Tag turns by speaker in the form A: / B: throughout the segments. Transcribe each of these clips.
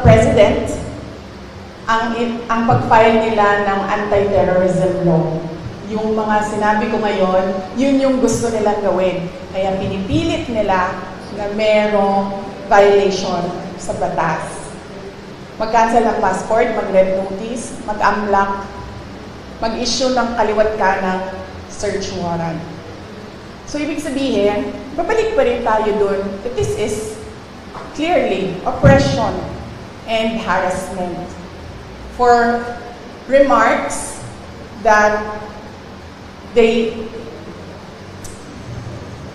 A: president, ang pag-file nila ng anti-terrorism law. Yung mga sinabi ko ngayon, yun yung gusto nilang gawin. Kaya pinipilit nila na merong violation sa batas. Mag-cancel ng passport, mag-red notice, mag-unlock, mag-issue ng kaliwat kanang search warrant. So, ibig sabihin, babalik pa rin tayo dun that this is clearly oppression and harassment for remarks that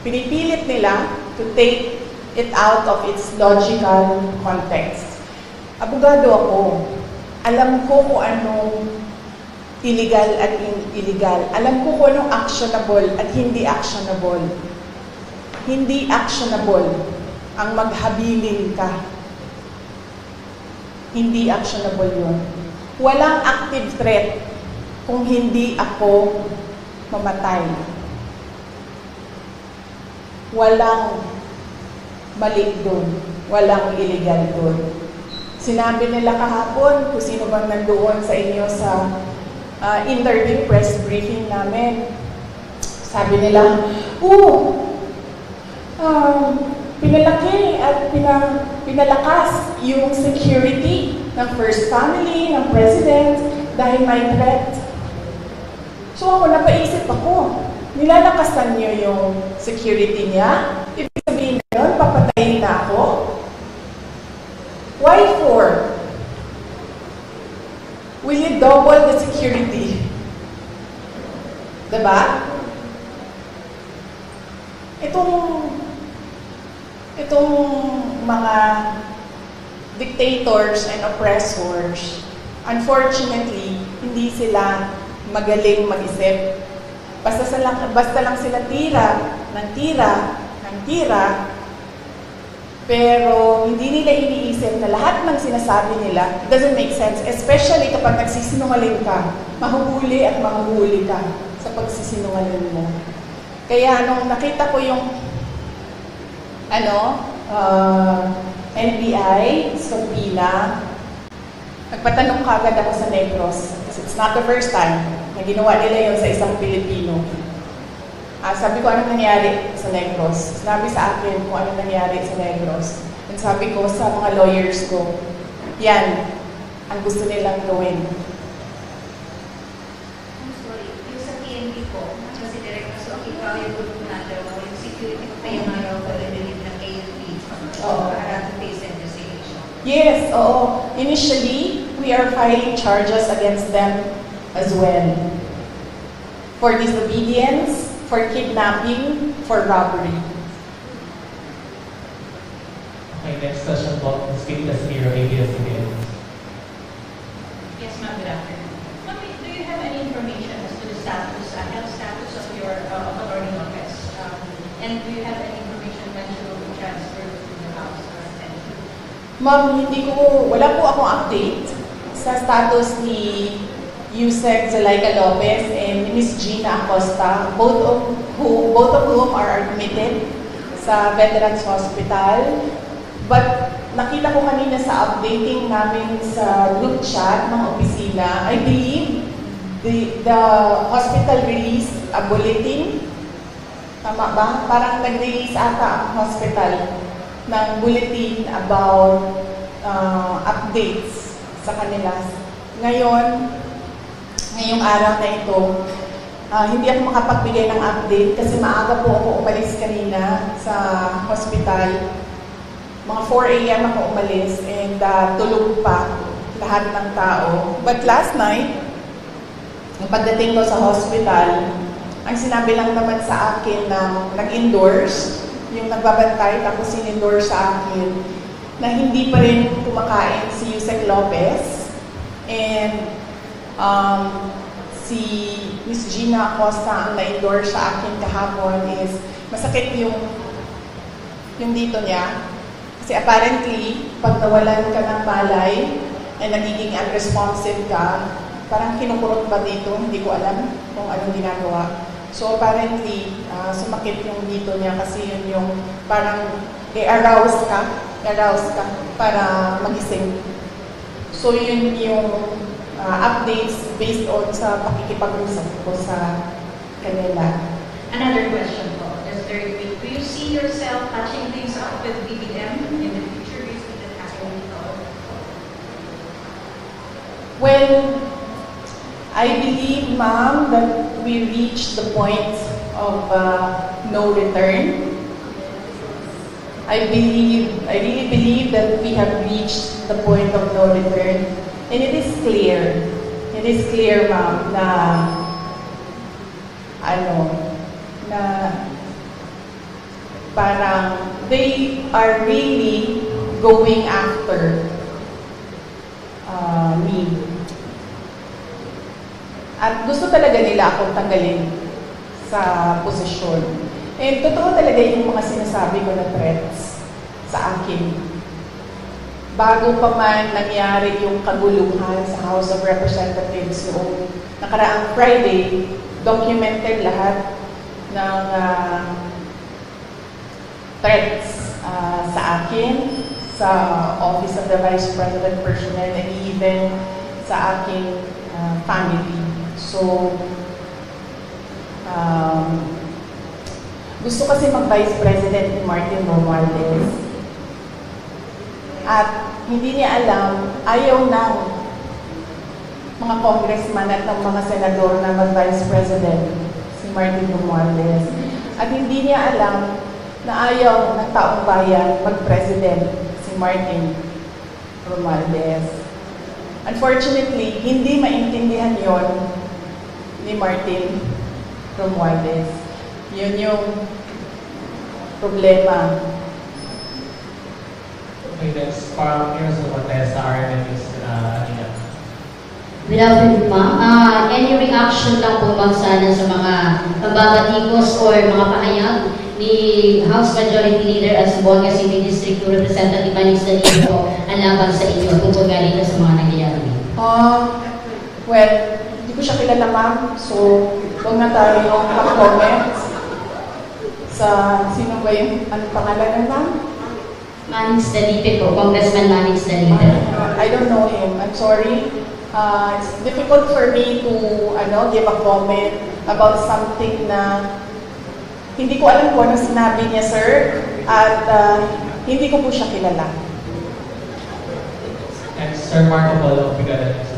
A: pinipilit nila to take it out of its logical context. Abogado ako. Alam ko kung anong illegal at illegal. Alam ko kung anong actionable at hindi actionable. Hindi actionable ang maghabilin ka. Hindi actionable yun. Walang active threat kung hindi ako mamatay. Walang mali doon. Walang illegal doon. Sinabi nila kahapon kung sino bang nandoon sa inyo sa interview press briefing namin. Sabi nila, pinalaki at pinalakas yung security ng First Family, ng President, dahil may threat. So ako, napaisip ako, nilalakasan niyo yung security niya? Ibig sabihin na yun, papatayin na ako? Why for? Will you double the security? Diba? Itong mga dictators and oppressors, unfortunately, hindi sila magaling mag-isip. Basta lang sila tira, pero hindi nila iniisip na lahat ng sinasabi nila doesn't make sense, especially kapag nagsisinungaling ka, mahuhuli at mahuhuli ka sa pagsisinungaling mo. Kaya nung nakita ko yung NBI, subpoena, nagpatanong kagad ako sa Negros. Kasi it's not the first time na ginawa nila yun sa isang Pilipino. Sabi ko, anong nangyari sa Negros? Sinabi sa akin kung anong nangyari sa Negros. And sabi ko sa mga lawyers ko, yan, ang gusto nilang gawin.
B: I'm sorry, yung sa PNP po, kasi direct na so, ikaw yung grupo na dalawa, yung security ko kayo nga raw pala nilip ng ANP para to face investigation.
A: Yes, oo. Initially, we are filing charges against them as well. For disobedience, for kidnapping, for robbery.
C: Okay, next question po, Ms. Pita Spiro, ABS-CBN.
D: Yes, ma'am, good afternoon. Ma'am, do you have any information as to the status, health status of your attorney office? And do you have any information when you will be transferred to the house?
A: Ma'am, wala po akong update sa status ni Yusek Zulaika Lopez and Ms. Gina Acosta, both of whom are admitted sa Veterans Hospital. But nakita ko kanina sa updating namin sa group chat ng opisina, I believe the hospital released a bulletin. Tama ba? Parang nag-release ata ang hospital ng bulletin about updates sa kanila. Ngayong araw na ito, hindi ako makapagbigay ng update kasi maaga po ako umalis kanina sa hospital. Mga 4 a.m. ako umalis and tulog pa lahat ng tao. But last night, pagdating ko sa hospital, ang sinabi lang naman sa akin na nag-endorse, yung nagbabantay tapos in-endorse sa akin, na hindi pa rin kumakain si Yusek Lopez and si Ms. Gina Acosta ang na-endorse sa akin kahapon is masakit yung dito niya. Kasi apparently, pag nawalan ka ng malay ay nagiging unresponsive ka, parang kinukurot ba dito, hindi ko alam kung anong ginagawa. So apparently, sumakit yung dito niya kasi yun yung parang i-arouse ka para magising. So yun yung updates based on sa pakikipag-usap ko sa kanila.
D: Another question po, just very quick. Do you see yourself touching things up with BBM in the future? Do you see that happening?
A: Well, I believe, ma'am, that we reached the point of no return. I really believe that we have reached the point of no return. And it is clear, ma'am, na parang they are really going after me. At gusto talaga nila akong tanggalin sa posisyon. And totoo talaga yung mga sinasabi ko na threats sa akin. Bago pa man nangyari yung kaguluhan sa House of Representatives noong nakaraang Friday, documented lahat ng threats sa akin, sa Office of the Vice President Personnel, and even sa aking family. So, gusto kasi mag-Vice President ni Martin Romualdez. At hindi niya alam, ayaw ng mga congressman at ng mga senador na mag-Vice President si Martin Romualdez. At hindi niya alam na ayaw ng taong bayan mag-President si Martin Romualdez. Unfortunately, hindi maintindihan yon ni Martin Romualdez. Yun yung problema.
C: Okay, next, from Mirza Cortez, RMN News, Nina.
E: Good afternoon, ma'am. Any reaction lang po ma'am sana sa mga pambabatikos or mga pahayag ni House Majority Leader at Zamboanga City District 2 Representative Manix Danilo ang laban sa inyo tungkol nga rito sa mga nangyayari?
A: Well, hindi ko siya kilala, ma'am. So, huwag na tayo mag-comment sa sino ba yung pangalan ng ma'am?
E: Manix Dalipe po, Congressman Manix Dalipe.
A: I don't know him. I'm sorry. It's difficult for me to give a comment about something na hindi ko alam kung ano sinabi niya, sir. At hindi ko po siya kilala.
C: Next, Sir Marco Polo, Brigada News.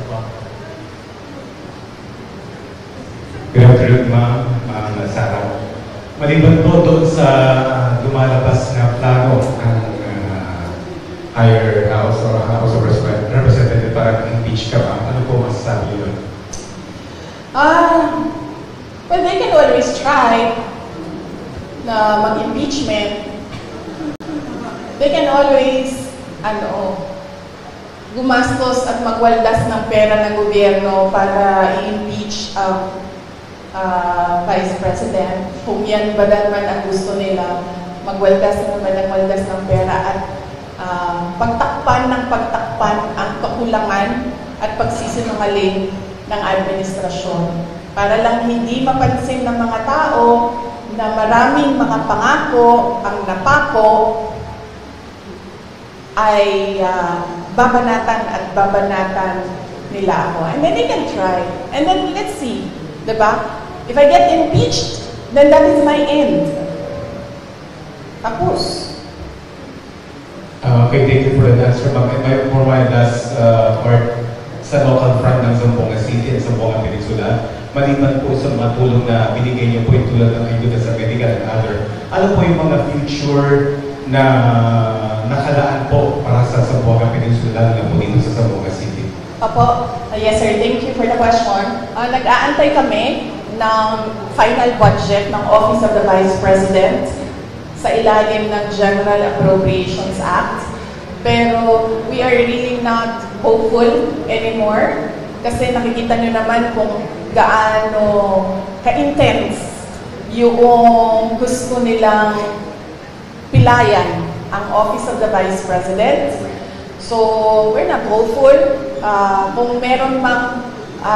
F: Good afternoon, ma'am Sarah. Maliban po doon sa lumalabas na plano ng higher house or House of Representative para impeach ka, ma'am, ano po masasabi yun?
A: Well, they can always try na mag-impeachment. They can always, gumastos at magwaldas ng pera ng gobyerno para i-impeach ang Vice President. Kung yan ba naman ang gusto nila, magwaldas ng pera at pagtakpan ang kakulangan at pagsisinungaling ng administrasyon. Para lang hindi mapansin ng mga tao na maraming mga pangako ang napako ay babanatan nila ako. And then they can try. And then let's see. Diba? If I get impeached, then that is my end. Tapos.
F: Okay, thank you for that answer, ma'am. And for my last part, sa local front ng Zamboanga City at Zamboanga Peninsula, maliban po sa mga tulong na binigay niyo po yung tulad ng ayuda sa medical and other, ano po yung mga future na nakalaan po para sa Zamboanga Peninsula na po dito sa Zamboanga City?
A: Opo. Yes, sir. Thank you for the question. Nag-aantay kami ng final budget ng Office of the Vice President sa ilalim ng General Appropriations Act. Pero we are really not hopeful anymore kasi nakikita nyo naman kung gaano ka-intense yung gusto nilang pilayan ang Office of the Vice President. So, we're not hopeful. Kung meron mang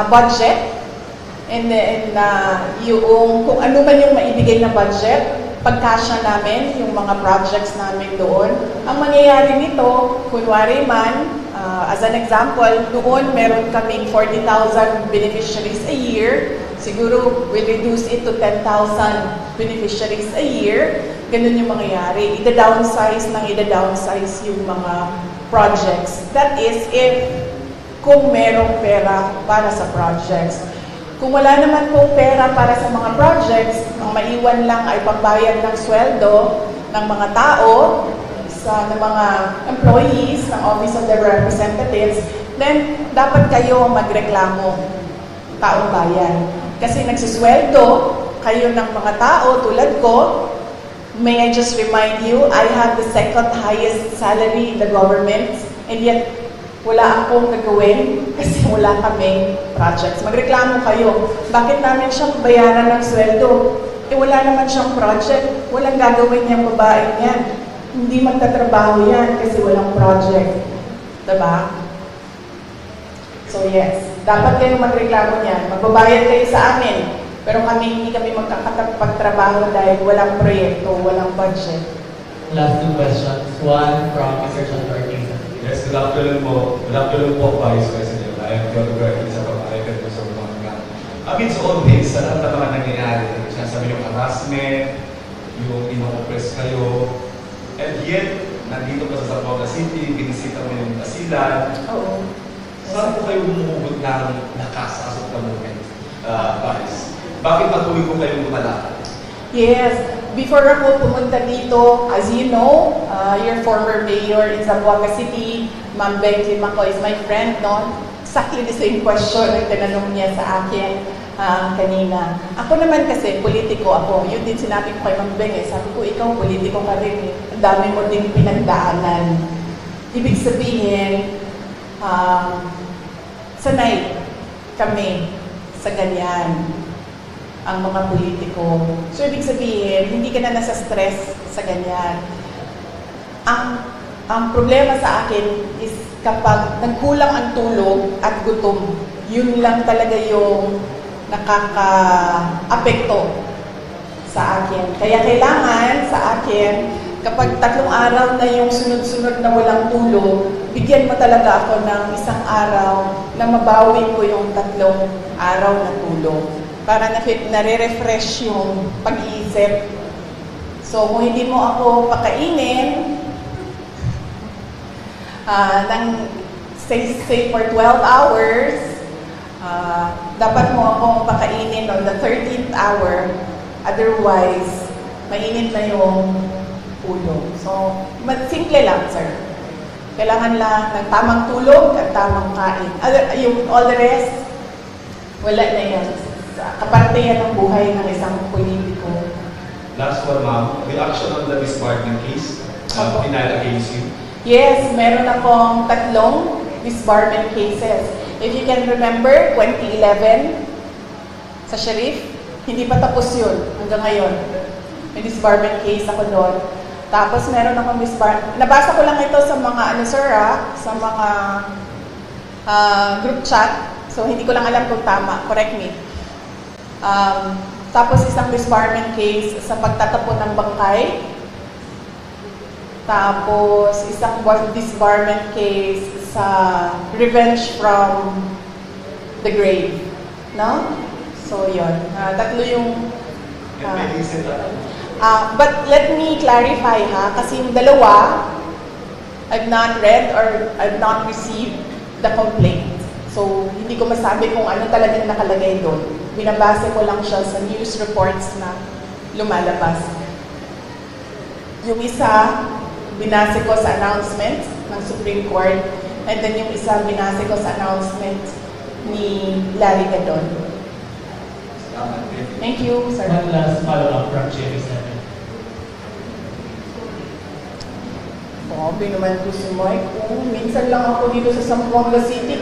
A: budget, and then yung kung ano man yung maibigay na budget, pagkasya namin yung mga projects namin doon. Ang mangyayari nito, kunwari man, As an example, noon meron kaming 40,000 beneficiaries a year. Siguro we'll reduce it to 10,000 beneficiaries a year. Ganun yung mangyayari. Ida-downsize yung mga projects. That is if kung merong pera para sa projects. Kung wala naman pong pera para sa mga projects, ang maiwan lang ay pambayad ng sweldo ng mga tao, ng mga employees ng Office of the Representatives, then dapat kayo magreklamo, taong bayan. Kasi nagsusweldo kayo ng mga tao tulad ko. May I just remind you, I have the second highest salary in the government, and yet wala akong gagawin kasi wala kaming projects. Magreklamo kayo. Bakit namin siyang bayaran ng sweldo? Wala naman siyang project. Walang gagawin niyang babae niyan. Hindi magtatrabaho yan kasi walang project. Diba? So yes, dapat kayo magreklamo niyan. Magbabayad kayo sa amin. Pero hindi kami magkakapagtrabaho dahil walang proyekto, walang budget.
C: Last two questions. One from Mr. John Ortiz.
G: Yes, good afternoon po. Good afternoon po, Vice President. I am Theodore Berkeley sa pag-ayag ko sa mga amidst all this, sa lahat ng mga nangyayari, sinasabi yung harassment, yung ino-oppress kayo, and yet, nandito pa sa Zamboanga City, binisita mo yung Basilan.
A: Oo.
G: Saan po kayo humuhugot ng nakasasok na moment, Vice? Bakit patuloy po kayong lumalakad?
A: Yes. Before ako pumunta dito, as you know, your former mayor in Zamboanga City, Ma'am Becky Maco is my friend, no? Exactly the same question ang tinanong niya sa akin kanina. Ako naman kasi, politiko ako. Yun din sinabi ko kay Ma'am Beng, sabi ko, ikaw politiko ka rin. Ang dami mo din pinagdaanan. Ibig sabihin, sanay kami sa ganyan ang mga politiko. So, ibig sabihin, hindi ka na nasa stress sa ganyan. Ang problema sa akin is kapag nagkulang ang tulog at gutom, yun lang talaga yung nakaka-apekto sa akin. Kaya kailangan sa akin, kapag 3 araw na yung sunod-sunod na walang tulog, bigyan mo talaga ako ng 1 araw na mabawi ko yung 3 araw na tulog. Para nare-refresh yung pag-iisip. So, kung hindi mo ako pakainin say for 12 hours, dapat mo akong pakainin on the 13th hour. Otherwise, mainit na yung ulo. So, simple lang, sir. Kailangan lang ng tamang tulog at tamang kain. Yung all the rest, wala na yan. Kaparte yan ng buhay ng isang politiko.
G: Last one, ma'am. Reaction on the disbarment case filed against you?
A: Yes, meron akong 3 disbarment cases. If you can remember, 2011, sa Sheriff, hindi pa tapos yun hanggang ngayon. May disbarment case ako doon. Tapos meron akong disbarment. Nabasa ko lang ito sa mga, sa mga group chat. So, hindi ko lang alam kung tama. Correct me. Tapos isang disbarment case sa pagtatapon ng bangkay. Tapos isang disbarment case sa revenge from the grave. No? So, yun. 3 yung... but let me clarify kasi yung 2, I've not read or I've not received the complaint. So, hindi ko masabi kung ano talagang nakalagay doon. Binabase ko lang siya sa news reports na lumalabas. Yung isa, binase ko sa announcement ng Supreme Court, and then yung isa, binase ko sa announcement ni Larry Gadon. Thank you, sir.
C: One last follow-up from Jimmy Seven.
A: Grabe naman po si Mike. Minsan lang ako dito sa Zamboanga City.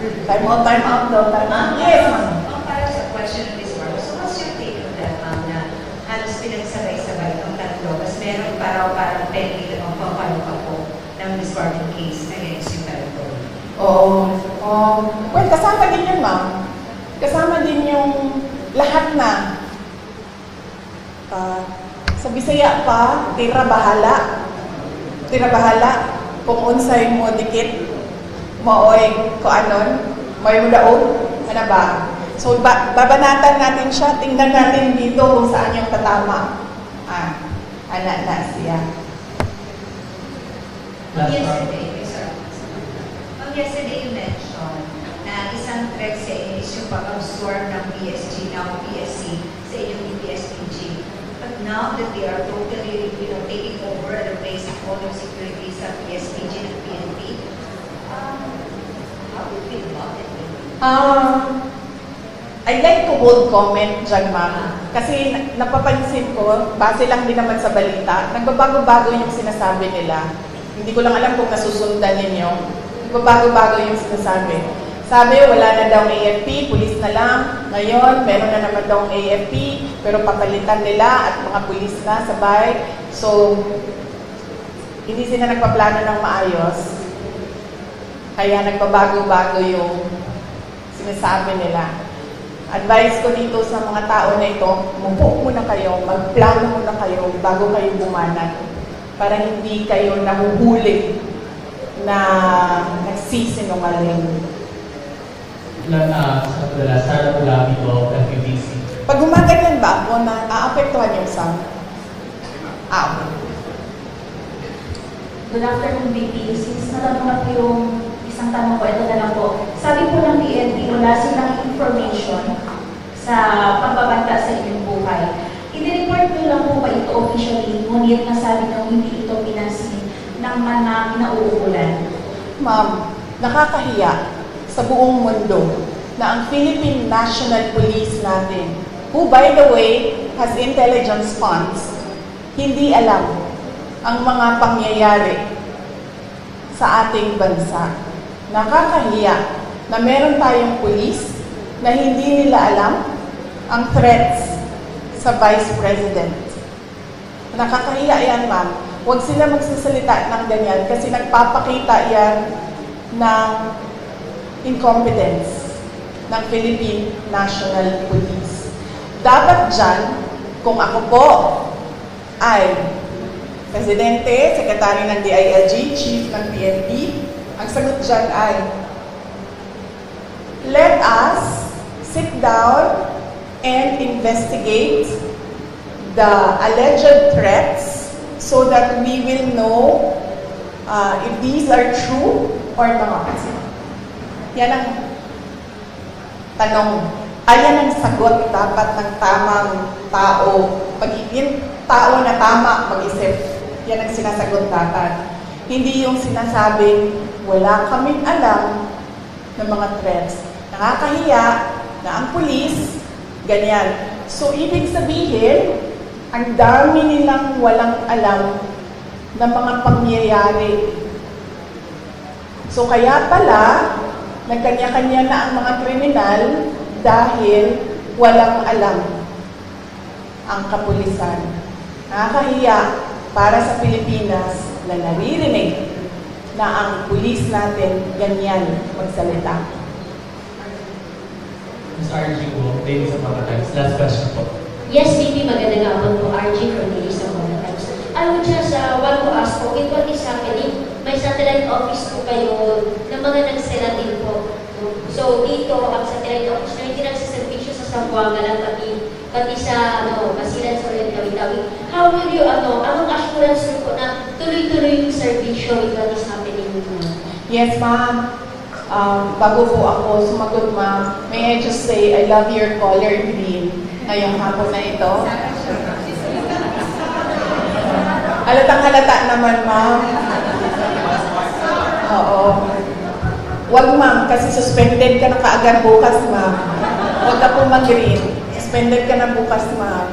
A: Time out daw. Yes, ma'am.
B: Para sa question of this one, so what's your take on that, ma'am, na halos pinagsabay-sabay ang 3, mas meron parang pending o papalo po ng disbarment case against yung territory?
A: Oo. Well, kasama din yun, ma'am. Kasama din yung lahat na. Sa Bisaya pa, tira bahala. kung unsay mo dikit, maoy ko anon, may mudaog, ano ba? So, babanatan natin siya, tingnan natin dito kung saan yung tatama. Anak na siya.
B: Yesterday you mentioned na isang threat sa inyo is yung pag-absorb ng PSG, ng PSC sa inyong DPSPG. But now that they are totally, taking over and replacing all yung security sa PSPG and PNP, how do you feel about it?
A: I'd like to hold comment dyan, ma'am. Kasi napapansin ko, base lang din naman sa balita, nagbabago-bago yung sinasabi nila. Hindi ko lang alam kung nasusundan ninyo. Nagbabago-bago yung sinasabi. Sabi, wala na daw AFP, pulis na lang. Ngayon, meron na naman daw AFP, pero papalitan nila at mga pulis na sabay. So, hindi sila nagpaplano ng maayos. Kaya nagbabago-bago yung sinasabi nila. Advice ko dito sa mga tao na ito, umupo muna kayo, magplano muna kayo bago kayo bumanat para hindi kayo nahuhuli na nagsisinungaling.
C: Sara Ulabi of FUBC.
A: Pag gumaganyan ba ako na aapektuhan yung sound? Okay.
H: Good afternoon, VP. Since natanong ko yung isang tanong ko, ito na lang po. Sabi po ng PNP, wala silang information sa pagbabanta sa inyong buhay. I-report nyo lang po ba ito officially, ngunit nasabi nyo hindi ito pinansin ng mga kinauukulan?
A: Ma'am, nakakahiya sa buong mundo na ang Philippine National Police natin, who by the way has intelligence funds, hindi alam ang mga pangyayari sa ating bansa. Nakakahiya na meron tayong police na hindi nila alam ang threats sa Vice President. Nakakahiya yan, ma'am. Huwag sila magsasalita ng ganyan kasi nagpapakita yan ng incompetence ng Philippine National Police. Dapat dyan, kung ako po ay Presidente, Sekretary ng DILG, Chief ng PNP, ang sagot dyan ay, let us sit down and investigate the alleged threats so that we will know if these are true or not. Yan ang tanong. Ayan ang sagot dapat ng tamang tao. Pagiging tao na tama mag-isip. Yan ang sinasagot dapat. Hindi yung sinasabing wala kaming alam ng mga threats. Nakakahiya na ang pulis, ganyan. So, ibig sabihin, ang dami nilang walang alam ng mga pangyayari. So, kaya pala, nagkanya-kanya na ang mga kriminal dahil walang alam ang kapulisan. Nakakahiya para sa Pilipinas na naririnig na ang pulis natin ganyan magsalita.
C: Ms. RG po, ladies of Mata Times. Last question po.
E: Yes, VP, magandang hapon po. RG from Ladies of Mata Times. I would just want to ask po, with what is happening, may satellite office po kayo ng mga nagsela din po. So, dito, ang satellite office na hindi nagsiservisyo sa Zamboanga lang, pati sa, Basilan, Solen, Tawi-Tawi. How will you, anong assurance nyo po na tuloy-tuloy yung servisyo with what is happening po?
A: Yes, ma'am. Bago po ako sumagot, ma'am, may I just say, I love your color green ngayong hapon na ito. Halatang-halata naman, ma'am. Oo. Wag, ma'am, kasi suspended ka na kaagad bukas, ma'am. Huwag ka po mag-green. Suspended ka na bukas, ma'am.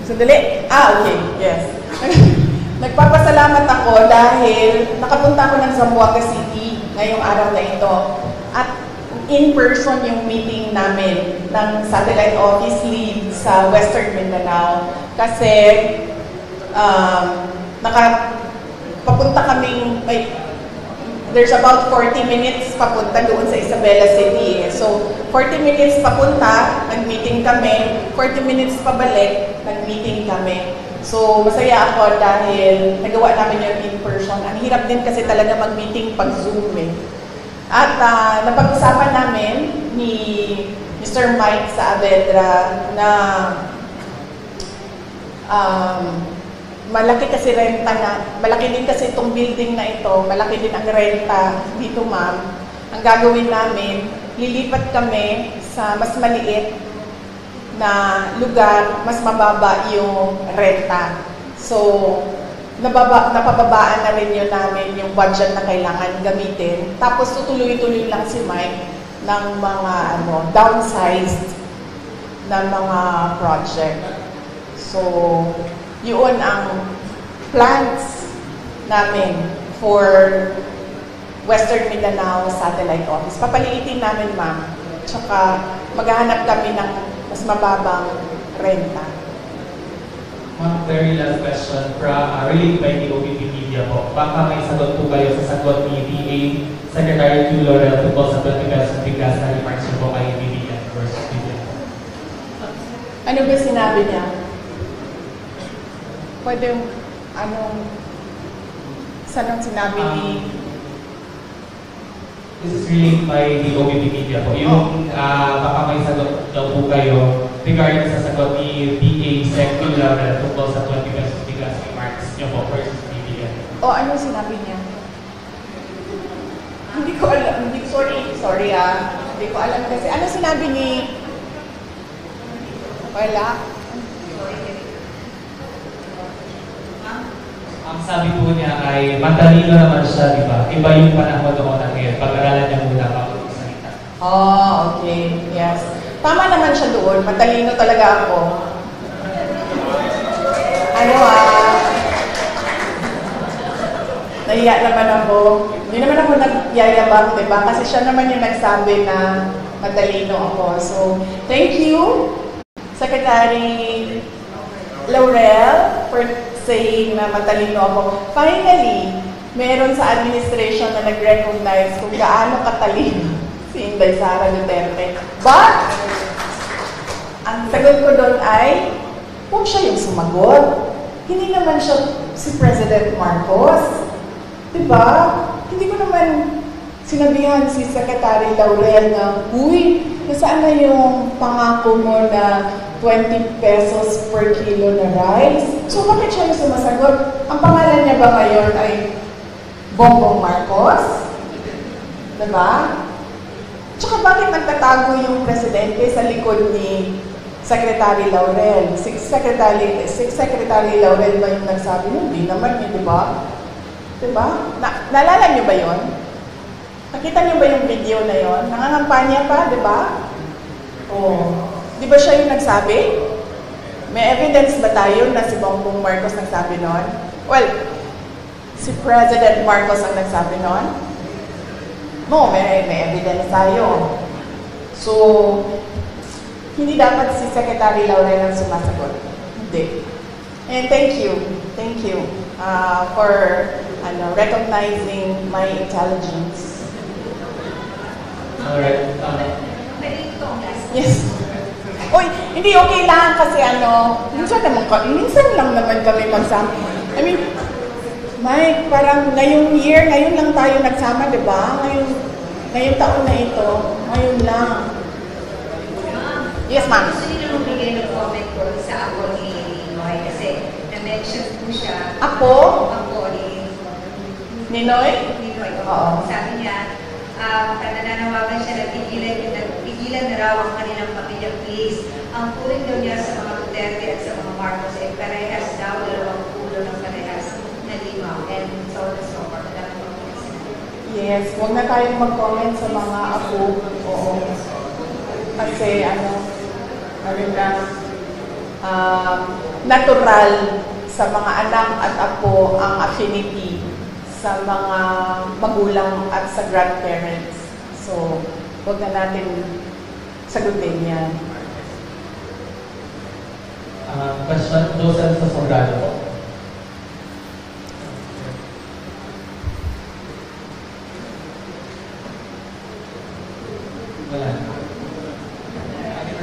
A: Sandali. Okay. Yes. Nagpapasalamat ako dahil nakapunta ako ng Zamboanga City ngayong araw na ito. At in-person yung meeting namin ng satellite office lead sa Western Mindanao. Kasi papunta kaming, there's about 40 minutes papunta doon sa Isabela City. So, 40 minutes papunta, nag-meeting kami. 40 minutes pabalik, nag-meeting kami. So, masaya ako dahil nagawa namin yung in person. Ang hirap din kasi talaga mag-meeting pag Zoom eh. At napag-usapan namin ni Mr. Mike Saavedra na malaki kasi renta na, malaki din kasi itong building na ito, malaki din ang renta dito, ma'am. Ang gagawin namin, lilipat kami sa mas maliit na lugar, mas mababa yung renta. So, napababaan na rin yun namin yung budget na kailangan gamitin. Tapos tutuloy-tuloy lang si Mike ng mga downsized na mga project. So, yun ang plans namin for Western Mindanao Satellite Office. Papaliitin namin, ma'am. Tsaka maghahanap kami ng mas mababang renta.
C: Ma'am, very last question related by the OBP Media po. Baka may sagot po kayo sa sagot ni DA Secretary Q. Laurel tungkol sa 20 pesos bigas na remarks niyo po kay BBM versus BBM.
A: Ano ba sinabi niya? Pwede, saan ang sinabi ni...
C: This is related by the OBP Media po. Yung baka may sagot daw po kayo regarding sa sagot ni DA Sec. Q. Laurel tungkol sa 20 pesos bigas remarks niyo po versus BBM.
A: Ano sinabi niya? Hindi ko alam. Sorry Hindi ko alam kasi. Ano sinabi ni... Wala.
C: Ang sabi po niya ay matalino naman siya, di ba? Iba yung panahon noon na ngayon. Pag-aralan niya muna bago magsalita.
A: Okay. Yes. Tama naman siya doon. Matalino talaga ako. Nahiya naman ako. Hindi naman ako nagyayabang, di ba? Kasi siya naman yung nagsabi na matalino ako. So, thank you, Secretary Laurel, for saying na matalino ako. Finally, meron sa administration na nag-recognize kung gaano katalino si Inday Sara Duterte. But, ang sagot ko doon ay, huwag siya yung sumagot. Hindi naman siya si President Marcos. Diba? Hindi ko naman sinabihan si Secretary Laurel na, uy, nasaan na yung pangako mo na 20 pesos per kilo na rice? So, bakit siya yung sumasagot? Ang pangalan niya ba ngayon ay Bongbong Marcos? Diba? Tsaka bakit nagtatago yung presidente sa likod ni Secretary Laurel? Si Secretary Laurel ba yung nagsabi? Hindi naman yun, diba? Diba? Naalala niyo ba yun? Nakita niyo ba yung video na yun? Nangangampanya pa, diba? Di ba siya yung nagsabi? May evidence ba tayo na si Bongbong Marcos nagsabi nun? Well, si President Marcos ang nagsabi nun? No, may evidence tayo. So, hindi dapat si Secretary Laurel ang sumasagot. Hindi. And thank you for recognizing my intelligence.
C: Alright.
A: Yes. Uy, hindi okay lang kasi minsan lang naman kami magsama. I mean, Mike, parang ngayon lang tayo nagsama, di ba? Ngayong taon na ito, ngayon lang. Yes, ma'am.
B: Gusto niyo naman bigay ng comment ko sa ako ni Noy kasi na-mention po siya.
A: Ako?
B: Ako ni
A: Noy?
B: Oo. Sabi niya, nananawagan siya na pigilan na raw ang kanilang pamilya, please. Ang puwing daw niya sa mga Duterte at sa mga Marcos ay parehas daw, dalawang pulo ng parehas na limaw. And so on and so forth.
A: Yes, huwag na tayong mag-comment sa mga apo. Oo. Kasi natural sa mga anak at apo ang affinity sa mga magulang at sa grandparents. So, huwag na natin sagutin yan.
C: Question, Joseph sa Sobrado po. Wala.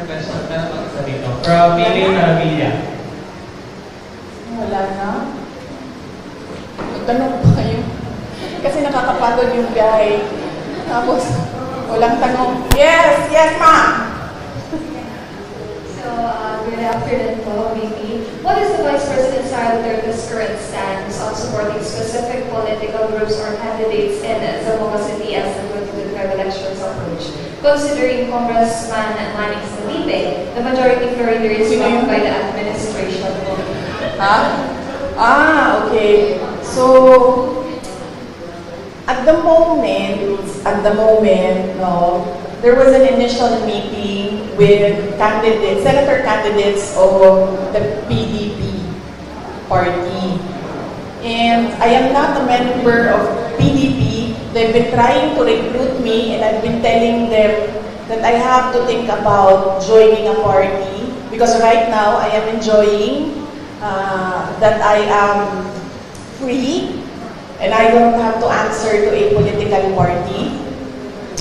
C: Question, meron pa isa dito. From Mili Maravilla.
A: Tanong pa kayo. Kasi nakakapagod yung biyahe. Tapos, walang tanong. Yes, yes, ma'am.
I: So, good afternoon po, VP. What is the Vice President Sara Duterte's current stance on supporting specific political groups or candidates in Zamboanga City as the 2025 elections approach? Considering Congressman Manny Felipe, the majority floor leader is owned by the administration.
A: Okay. So, at the moment, no, there was an initial meeting with candidates, senator candidates of the PDP party. And I am not a member of PDP. They've been trying to recruit me, and I've been telling them that I have to think about joining a party because right now I am enjoying that I am free and I don't have to answer to a political party.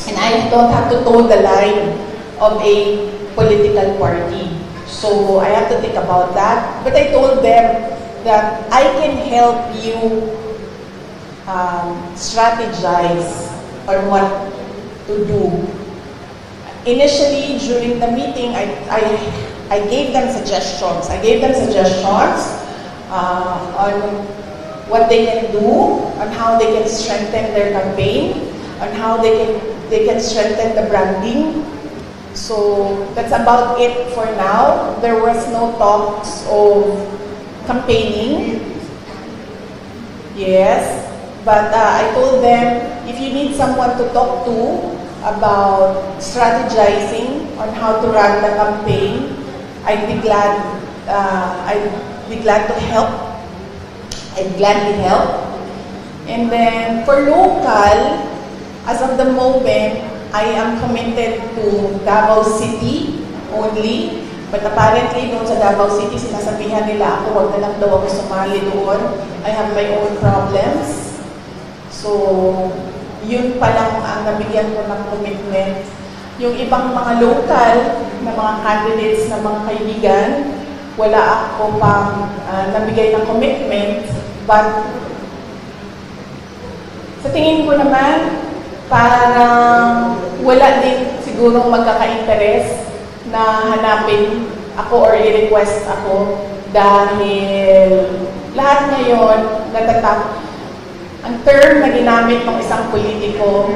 A: And I don't have to toe the line of a political party. So I have to think about that. But I told them that I can help you strategize on what to do. Initially, during the meeting, I gave them suggestions. I gave them suggestions on what they can do, on how they can strengthen their campaign, on how they can strengthen the branding. So that's about it for now. There was no talks of campaigning. Yes, but I told them if you need someone to talk to about strategizing on how to run the campaign, I'd be glad to help. I'd gladly help. And then for local, as of the moment, I am committed to Davao City only. But apparently, doon sa Davao City, sinasabihan nila ako, wag na lang daw ako sumali doon. I have my own problems. So, yun pa lang ang nabigyan ko ng commitment. Yung ibang mga local na mga candidates na mga kaibigan, wala ako pang nabigay ng commitment. But, sa tingin ko naman, parang wala din sigurong magkaka-interest na hanapin ako or i-request ako dahil lahat ngayon natatap. Ang term na ginamit ng isang politiko,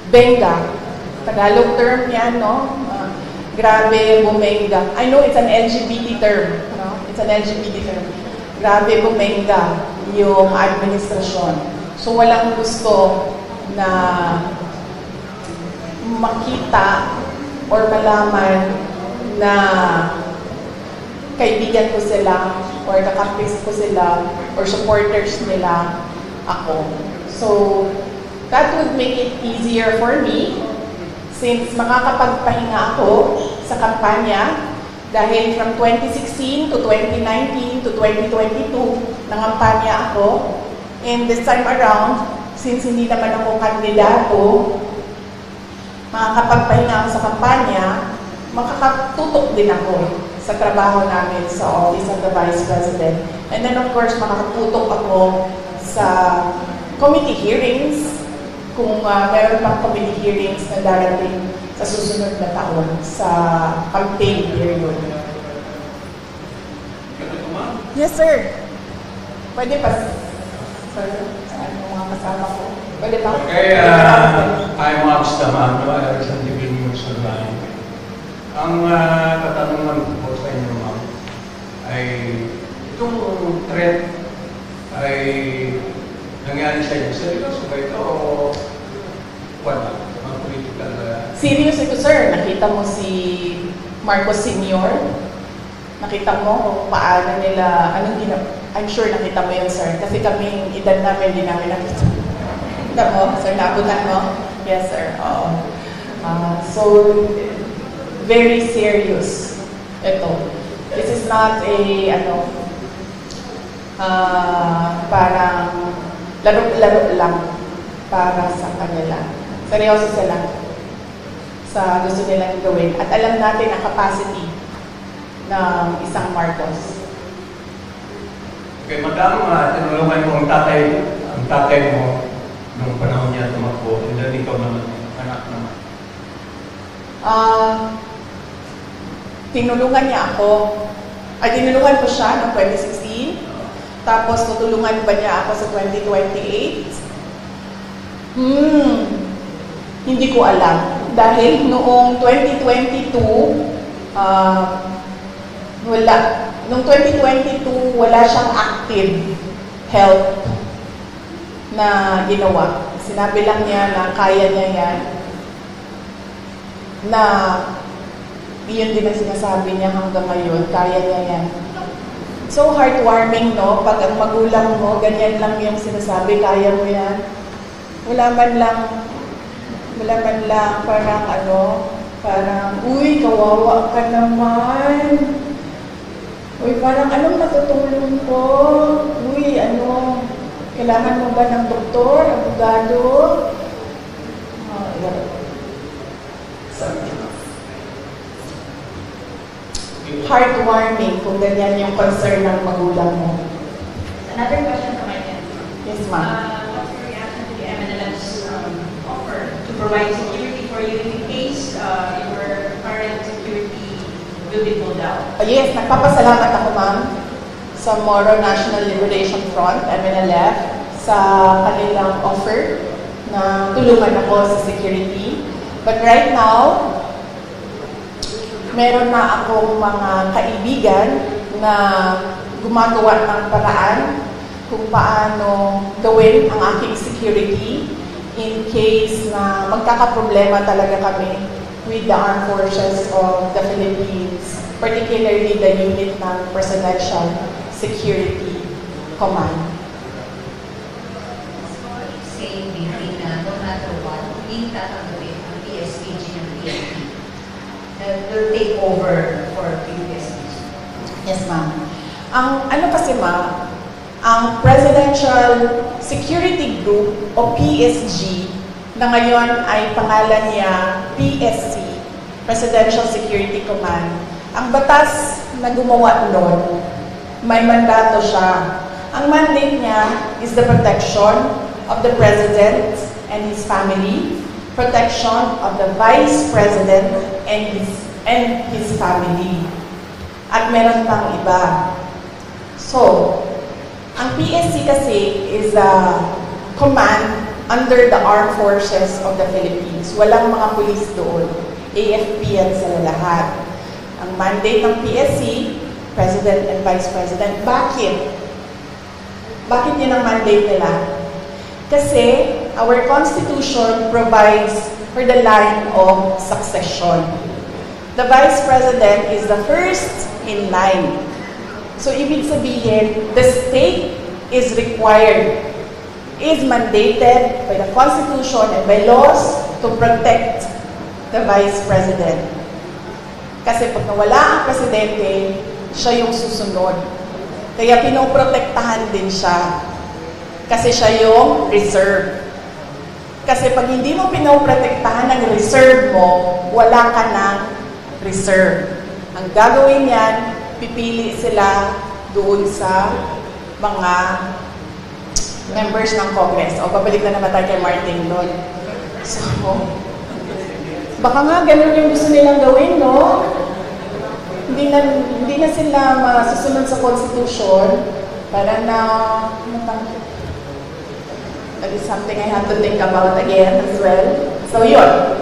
A: benga. Tagalog term yan, no? Grabe bumenga. I know it's an LGBT term. No? It's an LGBT term. Grabe bumenga yung administrasyon. So, walang gusto na makita or malaman na kaibigan ko sila or kakampis ko sila or supporters nila ako. So, that would make it easier for me since makakapagpahinga ako sa kampanya dahil from 2016 to 2019 to 2022 nangampanya ako. And this time around, since hindi naman ako kandidato, makakapagpahinga ako sa kampanya, makakatutok din ako sa trabaho namin sa Office of the Vice President. And then of course, makakatutok ako sa committee hearings, kung meron pang committee hearings na darating sa susunod na taon sa campaign period. Yes, sir. Pwede pa. Sir, ano mga kasama ko? Pwede ba?
J: Okay, I'm Amsterdam, representative News Online. Ang katanungan ko po sa inyo, ma'am, ay itong threat ay nangyari sa inyo. Seryoso ba ito o wala? Mga political...
A: Serious ito, sir. Nakita mo si Marcos Sr. Nakita mo kung paano nila, anong ginawa. I'm sure nakita mo yun, sir. Kasi kaming edad namin, hindi namin nakita. Nakita mo, sir, naabutan mo? Yes, sir. Oo. So, very serious ito. This is not a, parang laro-laro lang para sa kanila. Seryoso sila sa gusto nilang gawin. At alam natin ang capacity ng isang Marcos.
J: Okay, madam, tinulungan mo ang tatay mo nung panahon niya tumakbo, and then ikaw naman, anak naman.
A: Tinulungan niya ako. Tinulungan ko siya noong 2016. Tapos, tutulungan ba niya ako sa 2028? Hindi ko alam. Dahil noong 2022, wala. Noong 2022, wala siyang active help na ginawa. Sinabi lang niya na kaya niya yan. Na iyon din ang sinasabi niya hanggang ngayon, kaya niya yan. So heartwarming, no? Pag ang magulang mo, ganyan lang yung sinasabi, kaya mo yan. Wala man lang, parang, uy, kawawa ka naman. Uy, parang, anong natutulong ko? Uy, kailangan mo ba ng doktor, abogado? Heartwarming kung ganyan yung concern ng magulang mo.
D: Another question from my end.
A: Yes, ma'am.
D: What's your reaction to the MNLF's offer to provide security for you in case your current security will be pulled out?
A: Yes, nagpapasalamat ako, ma'am, sa Moro National Liberation Front, MNLF, sa kanilang offer na tulungan ako sa security. But right now, meron na akong mga kaibigan na gumagawa ng paraan kung paano gawin ang aking security in case na magkakaproblema talaga kami with the armed forces of the Philippines, particularly the unit ng Presidential Security Command.
B: Saying between no matter what, hindi tatanggapin ang PSPG ng PNP that will take over for PSPG.
A: Yes, ma'am. Ang kasi, ma'am, ang Presidential Security Group o PSG na ngayon ay pangalan niya PSC, Presidential Security Command. Ang batas na gumawa noon, may mandato siya. Ang mandate niya is the protection of the President and his family, protection of the Vice President and his family. At meron pang iba. So, ang PSC kasi is a command under the Armed Forces of the Philippines. Walang mga pulis doon. AFP yan sila lahat. Ang mandate ng PSC, President and Vice President. Bakit? Bakit yun ang mandate nila? Kasi our Constitution provides for the line of succession. The Vice President is the first in line. So, ibig sabihin, the state is required, is mandated by the Constitution and by laws to protect the Vice President. Kasi pag nawala ang Presidente, siya yung susunod. Kaya pinoprotektahan din siya. Kasi siya yung reserve. Kasi pag hindi mo pinoprotektahan ng reserve mo, wala ka ng reserve. Ang gagawin yan, pipili sila doon sa mga members ng Congress. O, babalik na naman tayo kay Martin doon. So, baka nga ganun yung gusto nilang gawin, no? Hindi na sila masusunod sa Constitution para na that is something I have to think about again as well. So, yun.